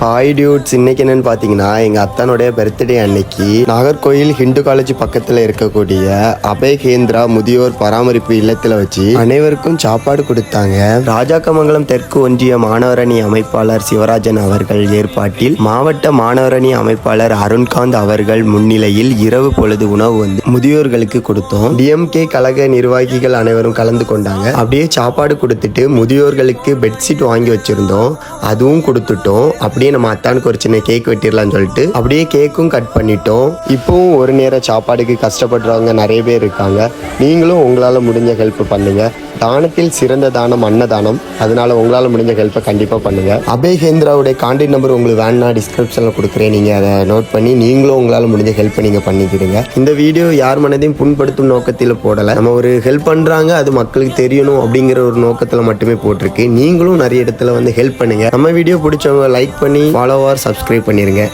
Hi dudes, இன்னைக்கு என்னன்னு பார்த்தீங்கன்னா எங்கள் அத்தானுடைய பர்த்டே அன்னைக்கு நாகர்கோயில் ஹிந்து காலேஜ் பக்கத்தில் இருக்கக்கூடிய அபயகேந்திரா முதியோர் பராமரிப்பு இல்லத்தில் வச்சு அனைவருக்கும் சாப்பாடு கொடுத்தாங்க. ராஜாக்கமங்கலம் தெற்கு ஒன்றிய மாணவரணி அமைப்பாளர் சிவராஜன் அவர்கள் ஏற்பாட்டில் மாவட்ட மாணவரணி அமைப்பாளர் அருண்காந்த் அவர்கள் முன்னிலையில் இரவு பொழுது உணவு முதியோர்களுக்கு கொடுத்தோம். டிஎம்கே கழக நிர்வாகிகள் அனைவரும் கலந்து கொண்டாங்க. அப்படியே சாப்பாடு கொடுத்துட்டு முதியோர்களுக்கு பெட்ஷீட் வாங்கி வச்சிருந்தோம், அதுவும் கொடுத்துட்டோம். அப்படியே நம்ம அத்தானுக்கு ஒரு சின்ன கேக் வெட்டிடலாம்னு சொல்லிட்டு அப்படியே கேக்கும் கட் பண்ணிட்டோம். இப்பவும் ஒரு நேர சாப்பாடுக்கு கஷ்டப்படுறவங்க நிறைய பேர் இருக்காங்க. நீங்களும் உங்களால முடிஞ்ச ஹெல்ப் பண்ணுங்க. தானத்தில் சிறந்த தானம் அன்னதானம். அதனால உங்களால முடிஞ்ச ஹெல்ப்பை கண்டிப்பா பண்ணுங்க. அபயகேந்திராவுடைய கான்டாக்ட் நம்பர் உங்களுக்கு வேணா டிஸ்கிரிப்ஷன்ல கொடுக்குறேன், நீங்க அதை நோட் பண்ணி நீங்களும் உங்களால முடிஞ்ச ஹெல்ப் நீங்க பண்ணிக்கிடுங்க. இந்த வீடியோ யார் மனதையும் புண்படுத்தும் நோக்கத்தில் போடல. நம்ம ஒரு ஹெல்ப் பண்றாங்க, அது மக்களுக்கு தெரியணும் அப்படிங்கிற ஒரு நோக்கத்துல மட்டுமே போட்டிருக்கு. நீங்களும் நிறைய இடத்துல ஹெல்ப் பண்ணுங்க. நம்ம வீடியோ பிடிச்சவங்க லைக் பண்ணி ஃபாலோவர் சப்ஸ்கிரைப் பண்ணிருங்க.